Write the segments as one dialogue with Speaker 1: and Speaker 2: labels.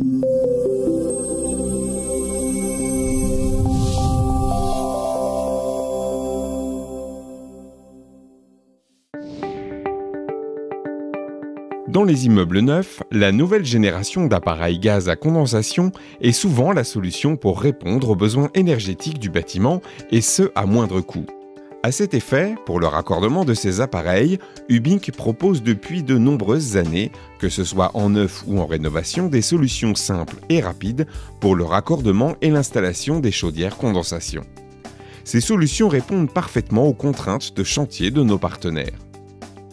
Speaker 1: Dans les immeubles neufs, la nouvelle génération d'appareils gaz à condensation est souvent la solution pour répondre aux besoins énergétiques du bâtiment, et ce à moindre coût. À cet effet, pour le raccordement de ces appareils, Ubink propose depuis de nombreuses années, que ce soit en neuf ou en rénovation, des solutions simples et rapides pour le raccordement et l'installation des chaudières condensation. Ces solutions répondent parfaitement aux contraintes de chantier de nos partenaires.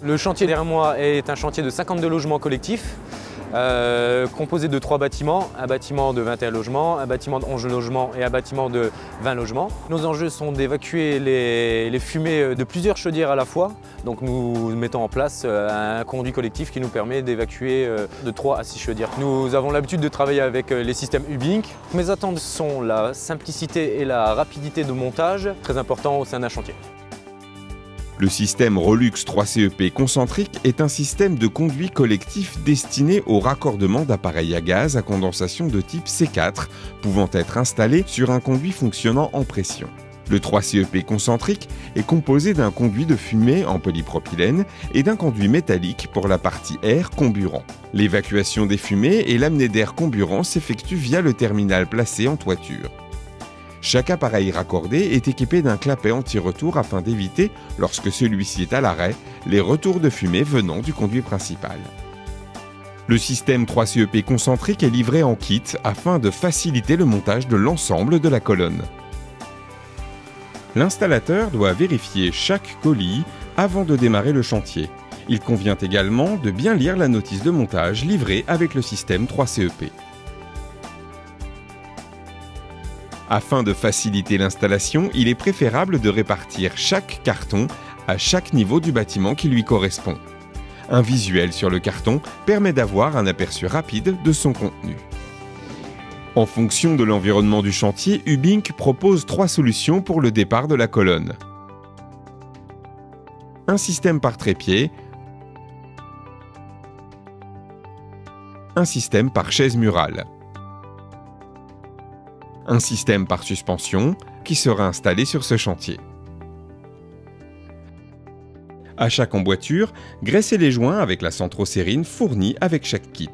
Speaker 2: Le chantier derrière moi est un chantier de 52 logements collectifs, composé de 3 bâtiments, un bâtiment de 21 logements, un bâtiment de 11 logements et un bâtiment de 20 logements. Nos enjeux sont d'évacuer les fumées de plusieurs chaudières à la fois. Donc nous mettons en place un conduit collectif qui nous permet d'évacuer de 3 à 6 chaudières. Nous avons l'habitude de travailler avec les systèmes Ubink. Mes attentes sont la simplicité et la rapidité de montage, très important au sein d'un chantier.
Speaker 1: Le système Rolux 3CEP concentrique est un système de conduit collectif destiné au raccordement d'appareils à gaz à condensation de type C4, pouvant être installés sur un conduit fonctionnant en pression. Le 3CEP concentrique est composé d'un conduit de fumée en polypropylène et d'un conduit métallique pour la partie air comburant. L'évacuation des fumées et l'amener d'air comburant s'effectuent via le terminal placé en toiture. Chaque appareil raccordé est équipé d'un clapet anti-retour afin d'éviter, lorsque celui-ci est à l'arrêt, les retours de fumée venant du conduit principal. Le système 3CEP concentrique est livré en kit afin de faciliter le montage de l'ensemble de la colonne. L'installateur doit vérifier chaque colis avant de démarrer le chantier. Il convient également de bien lire la notice de montage livrée avec le système 3CEP. Afin de faciliter l'installation, il est préférable de répartir chaque carton à chaque niveau du bâtiment qui lui correspond. Un visuel sur le carton permet d'avoir un aperçu rapide de son contenu. En fonction de l'environnement du chantier, Ubink propose 3 solutions pour le départ de la colonne. Un système par trépied, un système par chaise murale, un système par suspension qui sera installé sur ce chantier. À chaque emboîture, graissez les joints avec la centrosérine fournie avec chaque kit.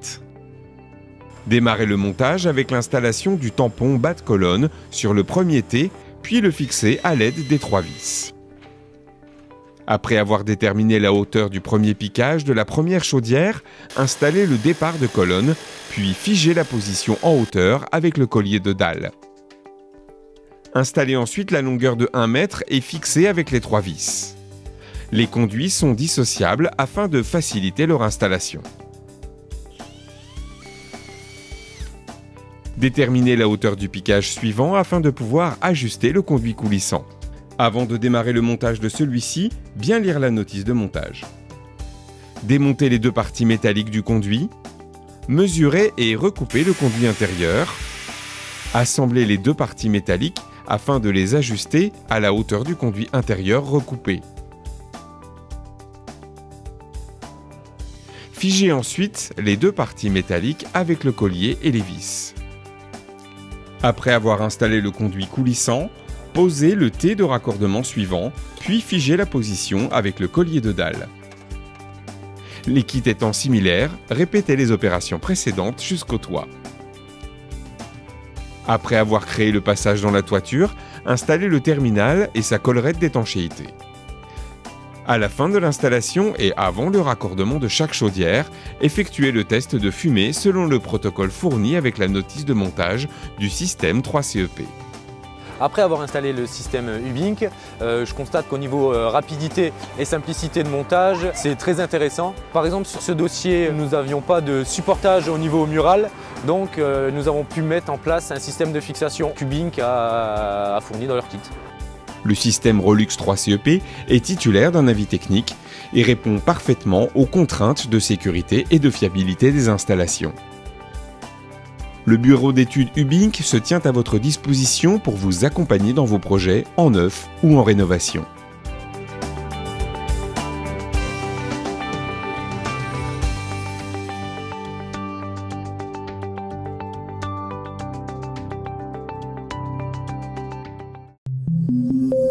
Speaker 1: Démarrez le montage avec l'installation du tampon bas de colonne sur le premier T, puis le fixer à l'aide des 3 vis. Après avoir déterminé la hauteur du premier piquage de la première chaudière, installez le départ de colonne, puis figez la position en hauteur avec le collier de dalle. Installez ensuite la longueur de 1 mètre et fixez avec les 3 vis. Les conduits sont dissociables afin de faciliter leur installation. Déterminez la hauteur du piquage suivant afin de pouvoir ajuster le conduit coulissant. Avant de démarrer le montage de celui-ci, bien lire la notice de montage. Démontez les 2 parties métalliques du conduit. Mesurez et recoupez le conduit intérieur. Assemblez les 2 parties métalliques afin de les ajuster à la hauteur du conduit intérieur recoupé. Figez ensuite les 2 parties métalliques avec le collier et les vis. Après avoir installé le conduit coulissant, posez le T de raccordement suivant, puis figez la position avec le collier de dalle. Les kits étant similaires, répétez les opérations précédentes jusqu'au toit. Après avoir créé le passage dans la toiture, installez le terminal et sa collerette d'étanchéité. À la fin de l'installation et avant le raccordement de chaque chaudière, effectuez le test de fumée selon le protocole fourni avec la notice de montage du système 3CEP.
Speaker 2: Après avoir installé le système Ubink, je constate qu'au niveau rapidité et simplicité de montage, c'est très intéressant. Par exemple, sur ce dossier, nous n'avions pas de supportage au niveau mural, donc nous avons pu mettre en place un système de fixation qu'Ubink a fourni dans leur kit.
Speaker 1: Le système Rolux 3CEP est titulaire d'un avis technique et répond parfaitement aux contraintes de sécurité et de fiabilité des installations. Le bureau d'études Ubink se tient à votre disposition pour vous accompagner dans vos projets en neuf ou en rénovation.
Speaker 3: Thank you.